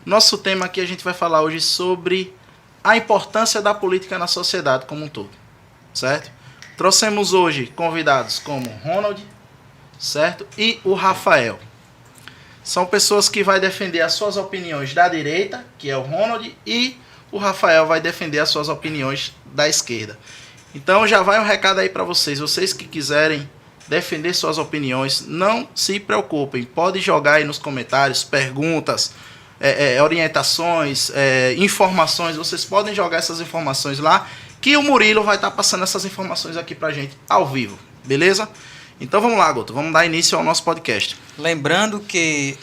Nosso tema aqui a gente vai falar hoje sobre a importância da política na sociedade como um todo, certo? Trouxemos hoje convidados como Ronald, certo? E o Rafael. São pessoas que vão defender as suas opiniões da direita, que é o Ronald, e o Rafael vai defender as suas opiniões da esquerda. Então já vai um recado aí para vocês que quiserem defender suas opiniões, não se preocupem, pode jogar aí nos comentários perguntas, orientações, informações, vocês podem jogar essas informações lá, que o Murilo vai estar passando essas informações aqui pra gente ao vivo, beleza? Então vamos lá, Guto, vamos dar início ao nosso podcast. Lembrando que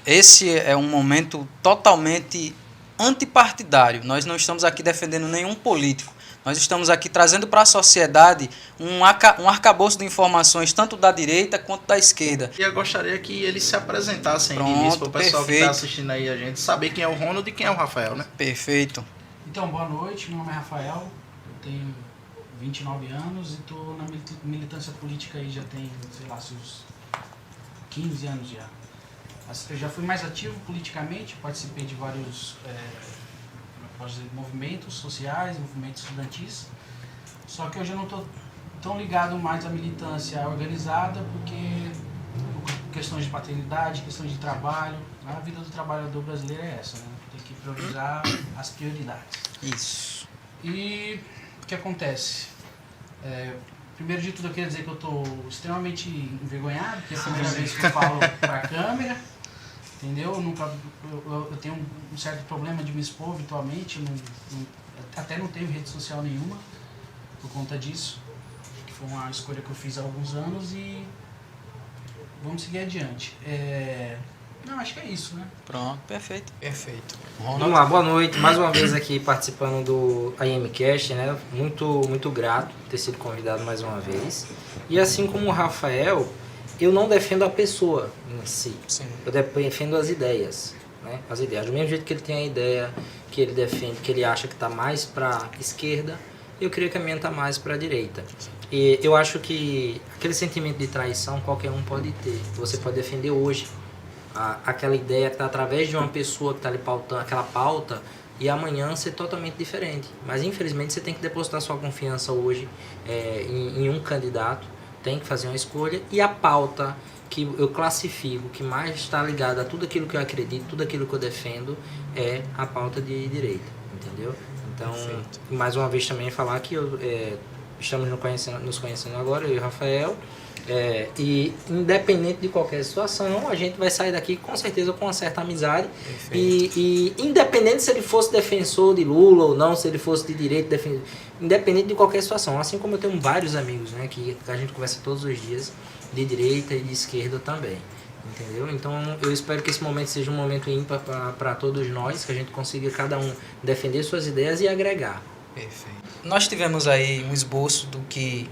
esse é um momento totalmente antipartidário, nós não estamos aqui defendendo nenhum político, nós estamos aqui trazendo para a sociedade um arcabouço de informações, tanto da direita quanto da esquerda. E eu gostaria que eles se apresentassem Pronto, de início para o pessoal perfeito. que está assistindo aí a gente saber quem é o Ronald e quem é o Rafael, né? Perfeito. Então, boa noite, meu nome é Rafael, eu tenho 29 anos e estou na militância política aí já tem, sei lá, seus 15 anos já. Eu já fui mais ativo politicamente, participei de vários movimentos sociais, movimentos estudantis, só que hoje eu não estou tão ligado mais à militância organizada, porque questões de paternidade, questões de trabalho, a vida do trabalhador brasileiro é essa, né? Tem que priorizar as prioridades. Isso. E o que acontece? Primeiro de tudo eu queria dizer que eu estou extremamente envergonhado, porque é a primeira vez que eu falo para a câmera, entendeu? Eu tenho um certo problema de me expor virtualmente, até não tenho rede social nenhuma por conta disso, que foi uma escolha que eu fiz há alguns anos e vamos seguir adiante. Não, acho que é isso, né? Pronto, perfeito. Perfeito. Vamos lá, boa noite. Mais uma vez aqui participando do IMCast, né? Muito grato por ter sido convidado mais uma vez. E assim como o Rafael, eu não defendo a pessoa em si. Sim. Eu defendo as ideias, né? As ideias. Do mesmo jeito que ele tem a ideia que ele defende, que ele acha que está mais para a esquerda, eu queria que a minha está mais para a direita. E eu acho que aquele sentimento de traição qualquer um pode ter. Você pode defender hoje aquela ideia que está através de uma pessoa que está ali pautando aquela pauta e amanhã ser totalmente diferente. Mas infelizmente você tem que depositar sua confiança hoje em um candidato, tem que fazer uma escolha e a pauta que eu classifico, que mais está ligada a tudo aquilo que eu acredito, tudo aquilo que eu defendo, é a pauta de direita, entendeu? Então, Perfeito. mais uma vez também falar que estamos nos conhecendo agora, eu e o Rafael, e independente de qualquer situação, a gente vai sair daqui com certeza com uma certa amizade. E independente se ele fosse defensor de Lula ou não, se ele fosse de direita, independente de qualquer situação, assim como eu tenho vários amigos, né, que a gente conversa todos os dias, de direita e de esquerda também, entendeu? Então eu espero que esse momento seja um momento ímpar para todos nós, que a gente consiga cada um defender suas ideias e agregar. Perfeito. Nós tivemos aí um esboço do que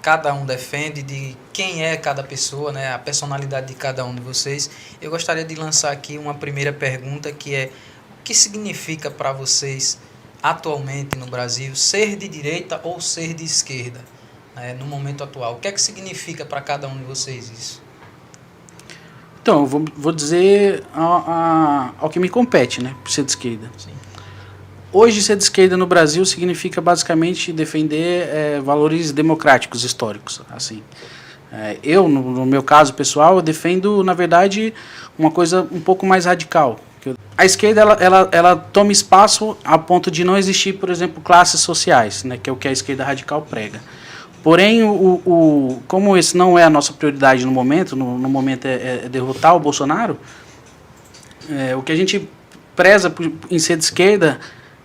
cada um defende, de quem é cada pessoa, né, a personalidade de cada um de vocês. Eu gostaria de lançar aqui uma primeira pergunta, que é: o que significa para vocês atualmente no Brasil ser de direita ou ser de esquerda, né, no momento atual? O que é que significa para cada um de vocês isso? Então, eu vou dizer ao que me compete, né, por ser de esquerda. Sim. Hoje, ser de esquerda no Brasil significa basicamente defender valores democráticos históricos. Assim. Eu, no meu caso pessoal, eu defendo, na verdade, uma coisa um pouco mais radical. A esquerda ela toma espaço a ponto de não existir, por exemplo, classes sociais, né, que é o que a esquerda radical prega. Porém, como esse não é a nossa prioridade no momento é derrotar o Bolsonaro, o que a gente preza em ser de esquerda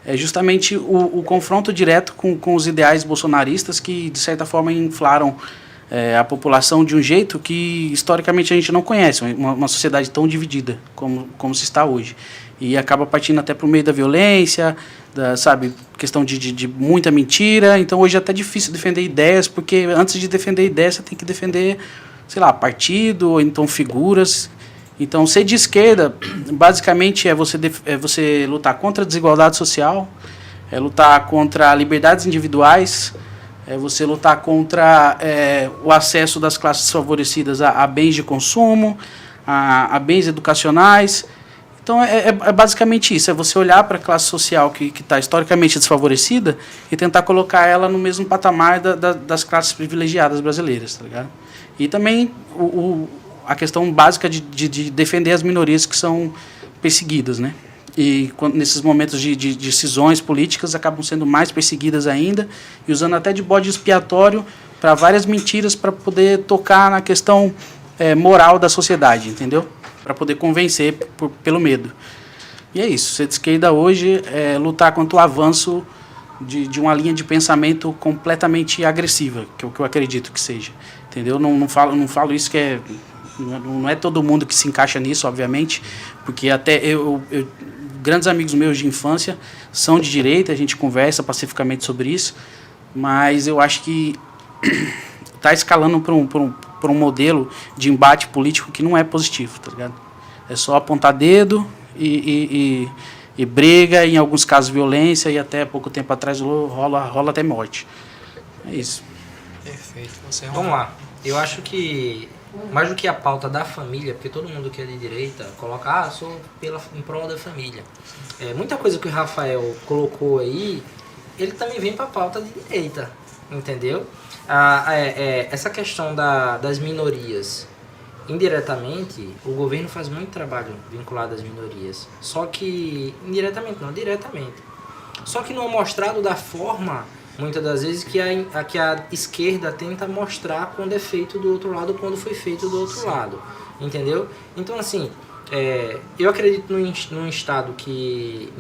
é justamente o confronto direto com os ideais bolsonaristas que, de certa forma, inflaram a população de um jeito que, historicamente, a gente não conhece, uma sociedade tão dividida como se está hoje. E acaba partindo até para o meio da violência, questão de muita mentira. Então, hoje é até difícil defender ideias, porque antes de defender ideias, você tem que defender, sei lá, partido, ou então figuras. Então, ser de esquerda, basicamente, é você lutar contra a desigualdade social, é lutar contra liberdades individuais, é você lutar contra o acesso das classes favorecidas a bens de consumo, a bens educacionais. Então é basicamente isso, é você olhar para a classe social que está historicamente desfavorecida e tentar colocar ela no mesmo patamar das classes privilegiadas brasileiras, tá ligado? E também a questão básica de defender as minorias que são perseguidas, né? E nesses momentos de decisões políticas acabam sendo mais perseguidas ainda e usando até de bode expiatório para várias mentiras para poder tocar na questão moral da sociedade, entendeu? Para poder convencer pelo medo. E é isso. Ser de esquerda hoje é lutar contra o avanço de uma linha de pensamento completamente agressiva, que é o que eu acredito que seja. Entendeu? Não falo isso que não é todo mundo que se encaixa nisso, obviamente, porque até grandes amigos meus de infância são de direita, a gente conversa pacificamente sobre isso, mas eu acho que está escalando para um modelo de embate político que não é positivo, tá ligado? É só apontar dedo e briga, e em alguns casos violência, e até pouco tempo atrás rola até morte. É isso. Perfeito. Vamos lá. Eu acho que, mais do que a pauta da família, porque todo mundo que é de direita coloca, sou em prol da família. Muita coisa que o Rafael colocou aí, ele também vem para a pauta de direita, entendeu? Essa questão das minorias, indiretamente, o governo faz muito trabalho vinculado às minorias. Só que, indiretamente não, diretamente. Só que não é mostrado da forma, muitas das vezes, que a esquerda tenta mostrar com defeito do outro lado, quando foi feito do outro lado. Entendeu? Então, assim, eu acredito num Estado que,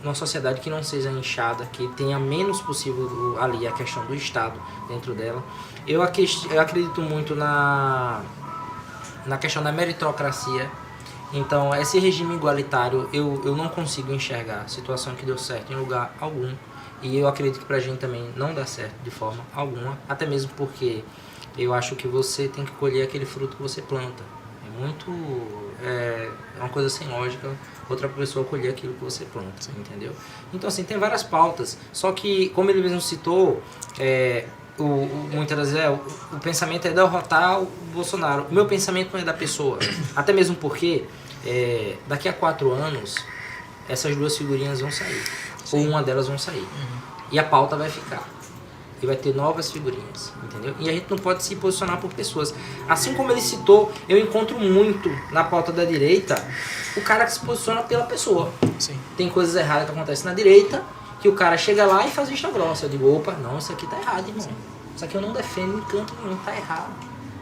numa sociedade que não seja inchada, que tenha menos possível ali a questão do Estado dentro dela. Eu acredito muito na questão da meritocracia. Então, esse regime igualitário, eu não consigo enxergar situação que deu certo em lugar algum. E eu acredito que pra gente também não dá certo de forma alguma, até mesmo porque eu acho que você tem que colher aquele fruto que você planta. É uma coisa sem lógica outra pessoa colher aquilo que você planta, entendeu? Então, assim, tem várias pautas, só que, como ele mesmo citou, muitas das vezes o pensamento é derrotar o Bolsonaro. O meu pensamento não é da pessoa, até mesmo porque daqui a 4 anos essas duas figurinhas vão sair. Sim. Ou uma delas vão sair. E a pauta vai ficar. E vai ter novas figurinhas, entendeu? E a gente não pode se posicionar por pessoas. Assim como ele citou, eu encontro muito na pauta da direita o cara que se posiciona pela pessoa. Sim. Tem coisas erradas que acontecem na direita, que o cara chega lá e faz vista grossa. Eu digo, opa, não, isso aqui tá errado, irmão. Isso aqui eu não defendo em canto nenhum, tá errado.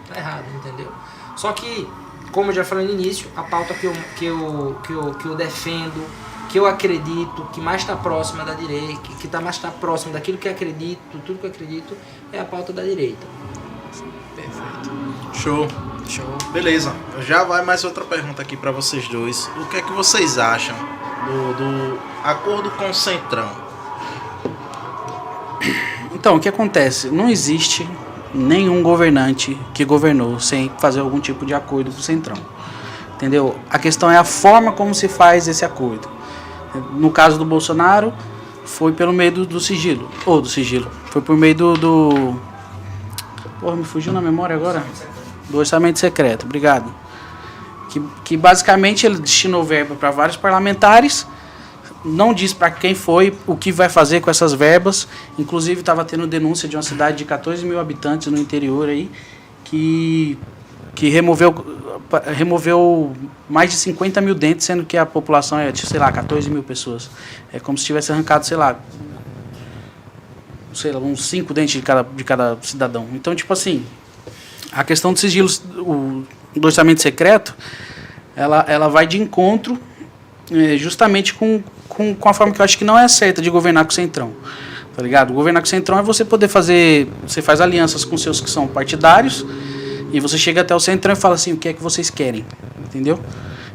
Tá errado, entendeu? Só que, como eu já falei no início, a pauta que eu defendo, que eu acredito, que mais está próxima da direita, que mais está próximo daquilo que eu acredito, tudo que eu acredito, é a pauta da direita. Perfeito. Show. Beleza. Já vai mais outra pergunta aqui para vocês dois. O que é que vocês acham do acordo com o Centrão? Então, o que acontece? Não existe nenhum governante que governou sem fazer algum tipo de acordo com o Centrão. Entendeu? A questão é a forma como se faz esse acordo. No caso do Bolsonaro, foi pelo meio do sigilo. Foi por meio do... Porra, me fugiu na memória agora? Do orçamento secreto, obrigado. Que basicamente ele destinou verba para vários parlamentares, não diz para quem foi, o que vai fazer com essas verbas. Inclusive estava tendo denúncia de uma cidade de 14 mil habitantes no interior aí, que removeu mais de 50 mil dentes, sendo que a população é, sei lá, 14 mil pessoas. É como se tivesse arrancado, sei lá, uns 5 dentes de cada cidadão. Então, tipo assim, a questão do sigilo, do orçamento secreto, ela vai de encontro justamente com a forma que eu acho que não é certa de governar com o Centrão. Tá ligado? Governar com o Centrão é você poder você faz alianças com seus que são partidários, e você chega até o Centrão e fala assim, o que é que vocês querem, entendeu?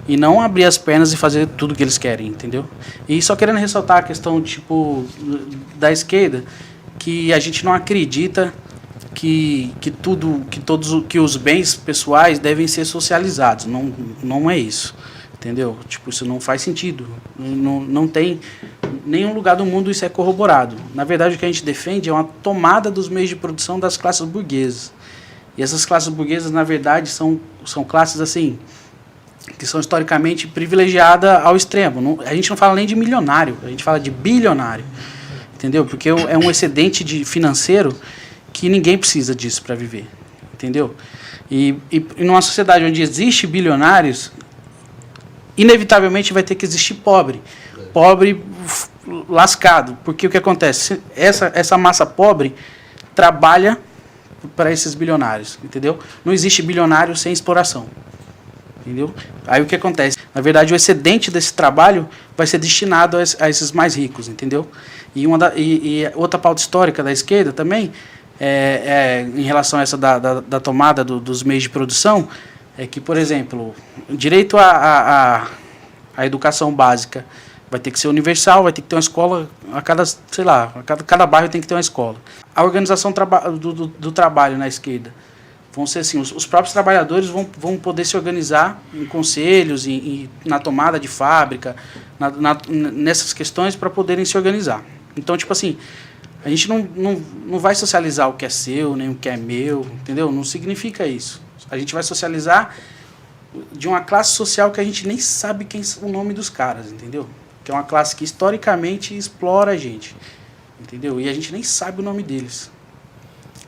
E não abrir as pernas e fazer tudo que eles querem, entendeu? E só querendo ressaltar a questão, tipo, da esquerda, que a gente não acredita que os bens pessoais devem ser socializados. Não é isso, entendeu? Tipo, isso não faz sentido. Não tem nenhum lugar do mundo isso é corroborado. Na verdade, o que a gente defende é uma tomada dos meios de produção das classes burguesas. E essas classes burguesas, na verdade, são classes, assim, que são historicamente privilegiadas ao extremo. A gente não fala nem de milionário, a gente fala de bilionário, entendeu? Porque é um excedente financeiro que ninguém precisa disso para viver, entendeu? E numa sociedade onde existe bilionários, inevitavelmente vai ter que existir pobre lascado, porque o que acontece? Essa massa pobre trabalha para esses bilionários, entendeu? Não existe bilionário sem exploração, entendeu? Aí o que acontece? Na verdade, o excedente desse trabalho vai ser destinado a esses mais ricos, entendeu? E outra pauta histórica da esquerda também, em relação a essa da tomada dos meios de produção, é que, por exemplo, direito à educação básica vai ter que ser universal, vai ter que ter uma escola a cada bairro tem que ter uma escola. A organização do trabalho na esquerda vão ser assim, os próprios trabalhadores vão poder se organizar em conselhos, na tomada de fábrica, nessas questões para poderem se organizar. Então, tipo assim, a gente não vai socializar o que é seu, nem o que é meu, entendeu? Não significa isso. A gente vai socializar de uma classe social que a gente nem sabe o nome dos caras, entendeu? Que é uma classe que historicamente explora a gente, entendeu? E a gente nem sabe o nome deles.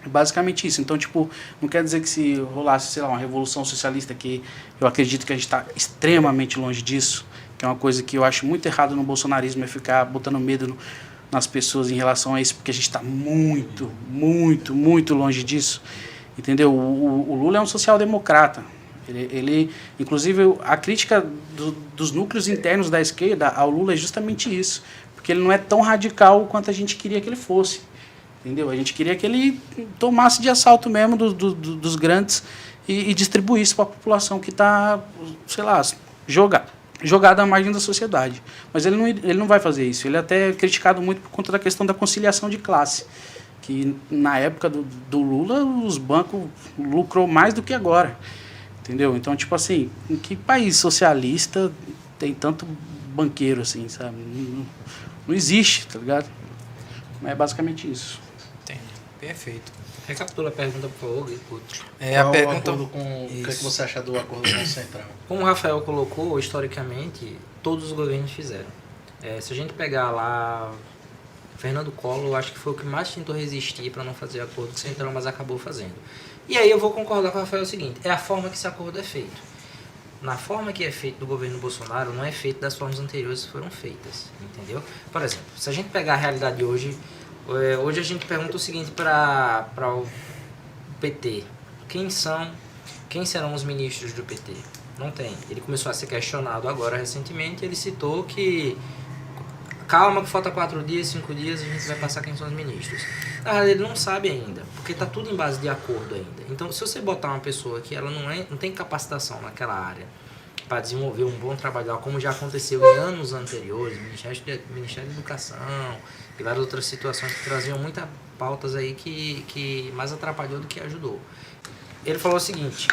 É basicamente isso. Então, tipo, não quer dizer que se rolasse, sei lá, uma revolução socialista, que eu acredito que a gente está extremamente longe disso, que é uma coisa que eu acho muito errado no bolsonarismo, é ficar botando medo nas pessoas em relação a isso, porque a gente está muito, muito, muito longe disso, entendeu? O Lula é um social-democrata. Ele, inclusive, a crítica dos núcleos internos da esquerda ao Lula é justamente isso, porque ele não é tão radical quanto a gente queria que ele fosse, entendeu? A gente queria que ele tomasse de assalto mesmo dos grandes e distribuísse para a população que está, sei lá, jogada à margem da sociedade. Mas ele não vai fazer isso. Ele é até criticado muito por conta da questão da conciliação de classe, que na época do Lula os bancos lucrou mais do que agora. Entendeu? Então, tipo assim, em que país socialista tem tanto banqueiro assim, sabe? Não existe, tá ligado? Mas é basicamente isso. Entendi. Perfeito. Recapitula a pergunta, por favor, Guto. A pergunta o que você acha do acordo com o Centrão? Como o Rafael colocou, historicamente, todos os governos fizeram. Se a gente pegar lá Fernando Collor, eu acho que foi o que mais tentou resistir para não fazer acordo com o Centrão, mas acabou fazendo. E aí eu vou concordar com o Rafael o seguinte, é a forma que esse acordo é feito. Na forma que é feito do governo Bolsonaro, não é feito das formas anteriores que foram feitas, entendeu? Por exemplo, se a gente pegar a realidade de hoje, hoje a gente pergunta o seguinte para o PT, quem serão os ministros do PT? Não tem. Ele começou a ser questionado agora recentemente, ele citou que calma que falta 4 dias, 5 dias, a gente vai passar quem são os ministros. Na verdade, ele não sabe ainda, porque está tudo em base de acordo ainda. Então, se você botar uma pessoa que ela não tem capacitação naquela área para desenvolver um bom trabalho, como já aconteceu em anos anteriores, Ministério da Educação e várias outras situações que traziam muitas pautas aí que mais atrapalhou do que ajudou. Ele falou o seguinte,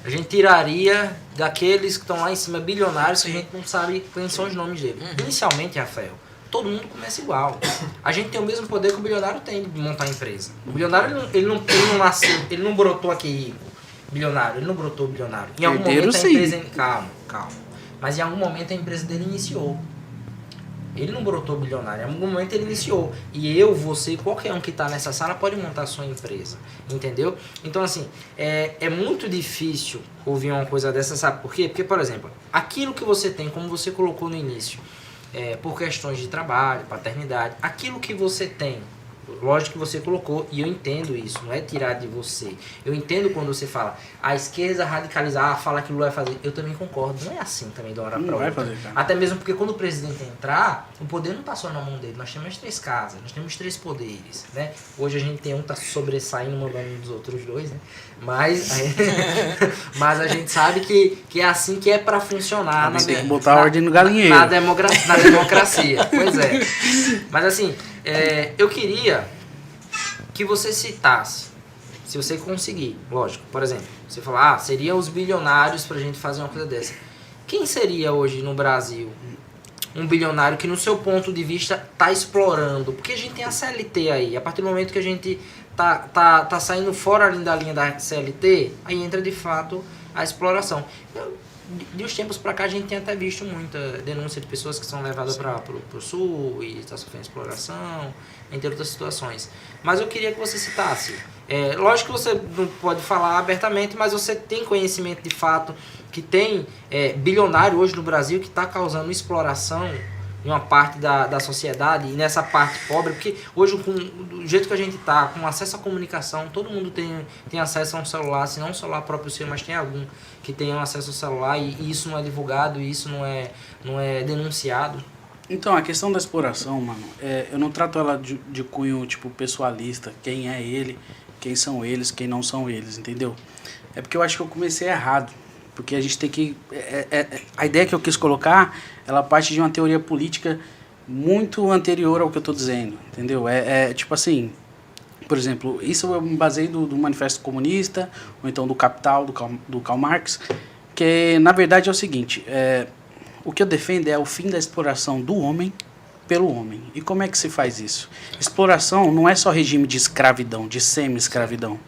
a gente tiraria daqueles que estão lá em cima, bilionários, que a gente não sabe quem são os nomes deles. Inicialmente, Rafael, todo mundo começa igual. A gente tem o mesmo poder que o bilionário tem de montar a empresa. O bilionário, ele não nasceu, ele não brotou aqui rico. Bilionário, ele não brotou bilionário. Em algum momento a empresa... Calma. Mas em algum momento a empresa dele iniciou. Ele não brotou bilionário, em algum momento ele iniciou. E eu, você, qualquer um que está nessa sala pode montar a sua empresa, entendeu? Então, assim, é muito difícil ouvir uma coisa dessa, sabe por quê? Porque, por exemplo, aquilo que você tem, como você colocou no início, por questões de trabalho, paternidade, aquilo que você tem, lógico que você colocou, e eu entendo isso, não é tirar de você. Eu entendo quando você fala, a esquerda radicalizar, fala que o Lula vai fazer. Eu também concordo, não é assim também da hora para outra. Fazer, até mesmo porque quando o presidente entrar, o poder não passou na mão dele. Nós temos 3 casas, nós temos 3 poderes, né? Hoje a gente tem um que tá sobressaindo, mandando dos outros 2, né? Mas a gente sabe que é assim que é para funcionar. Tem que botar a ordem no galinheiro. Na democracia, pois é. Mas assim, eu queria que você citasse, se você conseguir, lógico, por exemplo, você falar, seriam os bilionários pra gente fazer uma coisa dessa. Quem seria hoje no Brasil um bilionário que no seu ponto de vista tá explorando? Porque a gente tem a CLT aí, a partir do momento que a gente tá saindo fora ali da linha da CLT, aí entra de fato a exploração. De uns tempos para cá a gente tem até visto muita denúncia de pessoas que são levadas para o sul e está sofrendo exploração, entre outras situações. Mas eu queria que você citasse. Lógico que você não pode falar abertamente, mas você tem conhecimento de fato que tem bilionário hoje no Brasil que está causando exploração em uma parte da sociedade e nessa parte pobre, porque hoje do jeito que a gente está, com acesso à comunicação, todo mundo tem acesso a um celular, se não um celular próprio seu, mas tem algum que tenha acesso ao celular e isso não é divulgado, e isso não é denunciado. Então, a questão da exploração, mano, eu não trato ela de cunho, tipo, pessoalista, quem é ele, quem são eles, quem não são eles, entendeu? É porque eu acho que eu comecei errado. Porque a gente tem que... a ideia que eu quis colocar, ela parte de uma teoria política muito anterior ao que eu estou dizendo, entendeu? Tipo assim, por exemplo, isso eu me basei do Manifesto Comunista, ou então do Capital, do Karl Marx, que na verdade é o seguinte, o que eu defendo é o fim da exploração do homem pelo homem. E como é que se faz isso? Exploração não é só regime de escravidão, de semi-escravidão.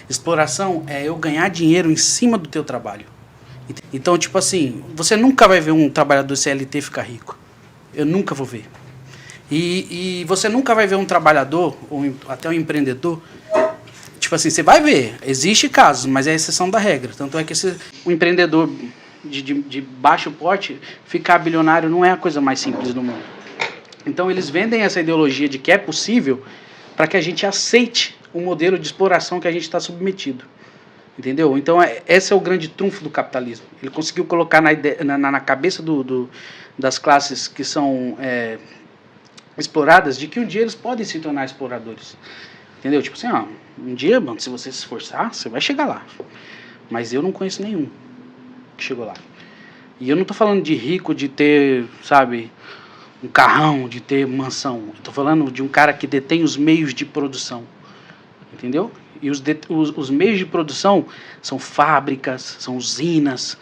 Exploração é eu ganhar dinheiro em cima do teu trabalho. Então, tipo assim, você nunca vai ver um trabalhador CLT ficar rico. Eu nunca vou ver. E você nunca vai ver um trabalhador, ou até um empreendedor, tipo assim, você vai ver, existe casos, mas é a exceção da regra. Tanto é que um empreendedor de baixo porte, ficar bilionário não é a coisa mais simples do mundo. Então eles vendem essa ideologia de que é possível para que a gente aceite o modelo de exploração que a gente está submetido. Entendeu? Então, esse é o grande trunfo do capitalismo. Ele conseguiu colocar na cabeça das classes que são exploradas de que um dia eles podem se tornar exploradores. Entendeu? Tipo assim, um dia, mano, se você se esforçar, você vai chegar lá. Mas eu não conheço nenhum que chegou lá. E eu não tô falando de rico, de ter, sabe, um carrão, de ter mansão. Eu tô falando de um cara que detém os meios de produção. Entendeu? E os meios de produção são fábricas, são usinas,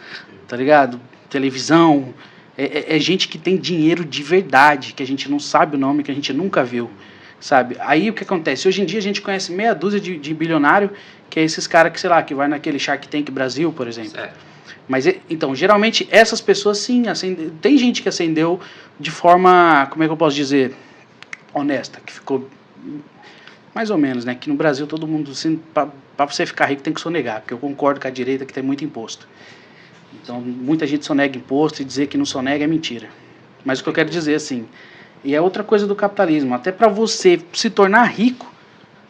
tá ligado? Televisão. É gente que tem dinheiro de verdade, que a gente não sabe o nome, que a gente nunca viu, sabe? Aí o que acontece? Hoje em dia a gente conhece meia dúzia de bilionário, que é esses caras que, sei lá, que vai naquele Shark Tank Brasil, por exemplo. Certo. Mas, então, geralmente essas pessoas sim, tem gente que ascendeu de forma, como é que eu posso dizer, honesta, que ficou... Mais ou menos, né? Que no Brasil todo mundo, assim, para você ficar rico tem que sonegar, porque eu concordo com a direita que tem muito imposto. Então, muita gente sonega imposto e dizer que não sonega é mentira. Mas o que eu quero dizer, assim, e é outra coisa do capitalismo, até para você se tornar rico,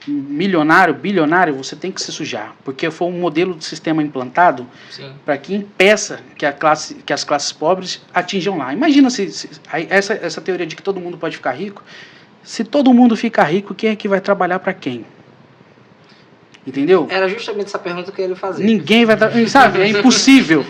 milionário, bilionário, você tem que se sujar, porque foi um modelo de sistema implantado para que impeça que as classes pobres atinjam lá. Imagina essa teoria de que todo mundo pode ficar rico. Se todo mundo ficar rico, quem é que vai trabalhar para quem? Entendeu? Era justamente essa pergunta que eu ia fazer. Ninguém vai trabalhar, sabe? É impossível.